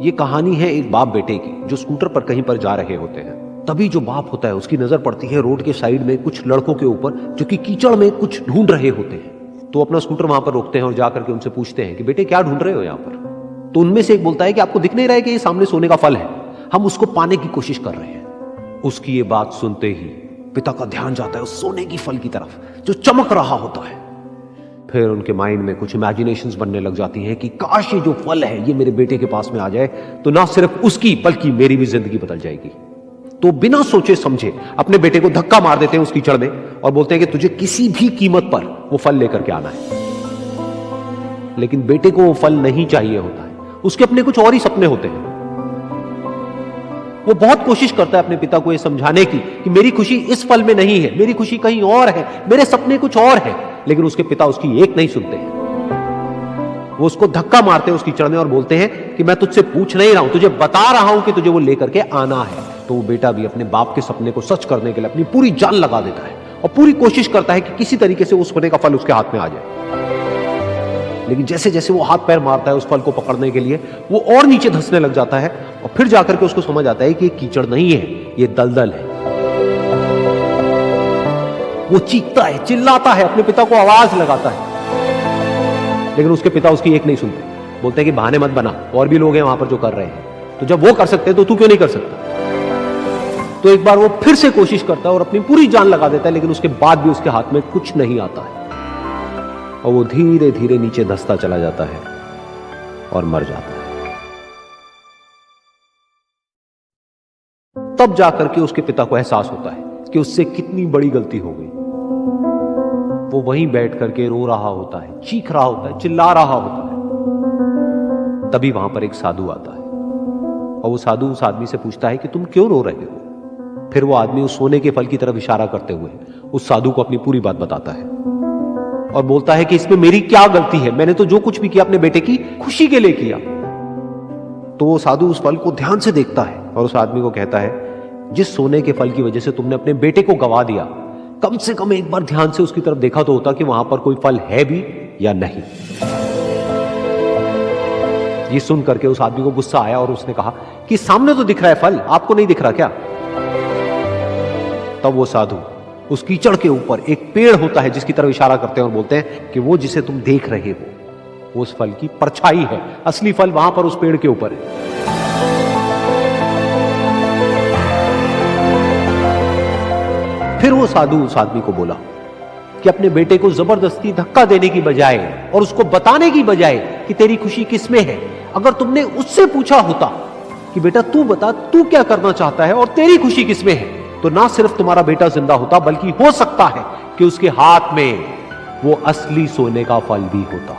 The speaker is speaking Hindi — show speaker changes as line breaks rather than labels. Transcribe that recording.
ये कहानी है एक बाप बेटे की जो स्कूटर पर कहीं पर जा रहे होते हैं। तभी जो बाप होता है उसकी नजर पड़ती है रोड के साइड में कुछ लड़कों के ऊपर जो कि कीचड़ में कुछ ढूंढ रहे होते हैं। तो अपना स्कूटर वहां पर रोकते हैं और जाकर के उनसे पूछते हैं कि बेटे क्या ढूंढ रहे हो यहाँ पर। तो उनमें से एक बोलता है कि आपको दिख नहीं रहा है कि ये सामने सोने का फल है, हम उसको पाने की कोशिश कर रहे हैं। उसकी ये बात सुनते ही पिता का ध्यान जाता है उस सोने की फल की तरफ जो चमक रहा होता है। फिर उनके माइंड में कुछ इमेजिनेशंस बनने लग जाती हैं कि काश ये जो फल है ये मेरे बेटे के पास में आ जाए तो ना सिर्फ उसकी बल्कि मेरी भी जिंदगी बदल जाएगी। तो बिना सोचे समझे अपने बेटे को धक्का मार देते हैं उस कीचड़ में और बोलते हैं कि तुझे किसी भी कीमत पर वो फल लेकर के आना है। लेकिन बेटे को वो फल नहीं चाहिए होता है, उसके अपने कुछ और ही सपने होते हैं। वो बहुत कोशिश करता है अपने पिता को ये समझाने की कि मेरी खुशी इस फल में नहीं है, मेरी खुशी कहीं और है, मेरे सपने कुछ और है। लेकिन उसके पिता उसकी एक नहीं सुनते हैं। वो उसको धक्का मारते हैं उस कीचड़ में और बोलते हैं कि मैं तुझसे पूछ नहीं रहा हूं, तुझे बता रहा हूं कि तुझे वो लेकर के आना है। तो वो बेटा भी अपने बाप के सपने को सच करने के लिए अपनी पूरी जान लगा देता है और पूरी कोशिश करता है कि किसी तरीके से उस सोने का फल उसके हाथ में आ जाए। लेकिन जैसे जैसे वो हाथ पैर मारता है उस फल को पकड़ने के लिए वो और नीचे धंसने लग जाता है और फिर जाकर के उसको समझ आता है कि ये कीचड़ नहीं है, ये दलदल है। वो चीखता है, चिल्लाता है, अपने पिता को आवाज लगाता है, लेकिन उसके पिता उसकी एक नहीं सुनते। बोलते हैं कि बहाने मत बना, और भी लोग हैं वहां पर जो कर रहे हैं, तो जब वो कर सकते हैं तो तू क्यों नहीं कर सकता। तो एक बार वो फिर से कोशिश करता है और अपनी पूरी जान लगा देता है, लेकिन उसके बाद भी उसके हाथ में कुछ नहीं आता है और वो धीरे धीरे नीचे धंसता चला जाता है और मर जाता है। तब जाकर के उसके पिता को एहसास होता है कि उससे कितनी बड़ी गलती हो गई। वो वहीं बैठ करके रो रहा होता है, चीख रहा होता है, चिल्ला रहा होता है। तभी वहां पर एक साधु आता है और वो साधु उस आदमी से पूछता है कि तुम क्यों रो रहे हो। फिर वो आदमी उस सोने के फल की तरफ इशारा करते हुए उस साधु को अपनी पूरी बात बताता है और बोलता है कि इसमें मेरी क्या गलती है, मैंने तो जो कुछ भी किया अपने बेटे की खुशी के लिए किया। तो वो साधु उस फल को ध्यान से देखता है और उस आदमी को कहता है जिस सोने के फल की वजह से तुमने अपने बेटे को गवा दिया, कम से कम एक बार ध्यान से उसकी तरफ देखा तो होता कि वहां पर कोई फल है भी या नहीं। ये सुन करके उस आदमी को गुस्सा आया और उसने कहा कि सामने तो दिख रहा है फल, आपको नहीं दिख रहा क्या। तब वो साधु उस कीचड़ के ऊपर एक पेड़ होता है जिसकी तरफ इशारा करते हैं और बोलते हैं कि वो जिसे तुम देख रहे हो वो उस फल की परछाई है, असली फल वहां पर उस पेड़ के ऊपर है। फिर वो साधु उस आदमी को बोला कि अपने बेटे को जबरदस्ती धक्का देने की बजाय और उसको बताने की बजाय कि तेरी खुशी किसमें है, अगर तुमने उससे पूछा होता कि बेटा तू बता तू क्या करना चाहता है और तेरी खुशी किसमें है, तो ना सिर्फ तुम्हारा बेटा जिंदा होता बल्कि हो सकता है कि उसके हाथ में वो असली सोने का फल भी होता।